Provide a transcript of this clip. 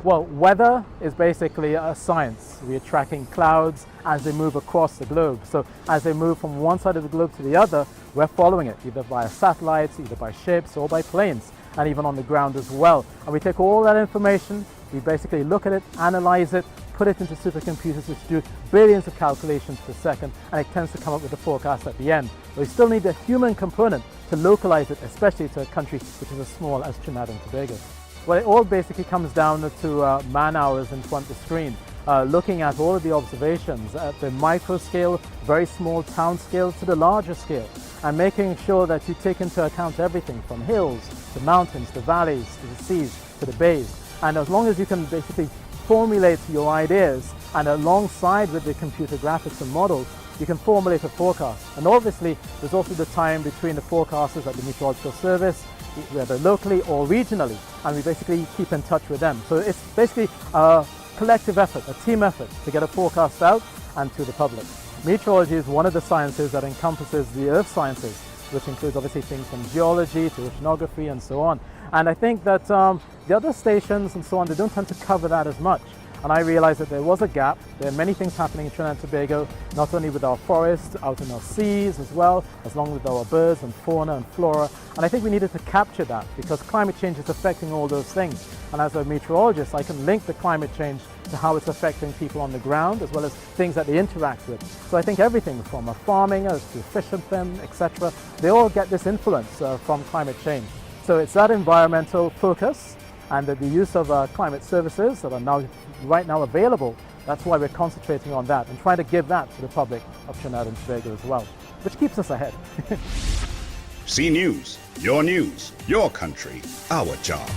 Well, weather is basically a science. We are tracking clouds as they move across the globe. So as they move from one side of the globe to the other, we're following it, either via satellites, either by ships or by planes, and even on the ground as well. And we take all that information, we basically look at it, analyze it, put it into supercomputers which do billions of calculations per second, and it tends to come up with a forecast at the end. But we still need the human component to localize it, especially to a country which is as small as Trinidad and Tobago. Well, it all basically comes down to man hours in front of the screen, looking at all of the observations at the micro scale, very small town scale to the larger scale, and making sure that you take into account everything from hills to mountains to valleys to the seas to the bays. And as long as you can basically formulate your ideas, and alongside with the computer graphics and models, you can formulate a forecast. And obviously there's also the time between the forecasters at the Meteorological Service, whether locally or regionally, and we basically keep in touch with them. So it's basically a collective effort, a team effort to get a forecast out and to the public. Meteorology is one of the sciences that encompasses the earth sciences, which includes obviously things from geology to oceanography and so on. And I think that the other stations and so on, they don't tend to cover that as much. And I realized that there was a gap. There are many things happening in Trinidad and Tobago, not only with our forests, out in our seas as well, as long with our birds and fauna and flora. And I think we needed to capture that because climate change is affecting all those things. And as a meteorologist, I can link the climate change to how it's affecting people on the ground, as well as things that they interact with. So I think everything from farming to fishermen, etc., they all get this influence from climate change. So it's that environmental focus and the use of climate services that are right now available. That's why we're concentrating on that and trying to give that to the public of Trinidad and Tobago as well, which keeps us ahead. C News, your country, our job.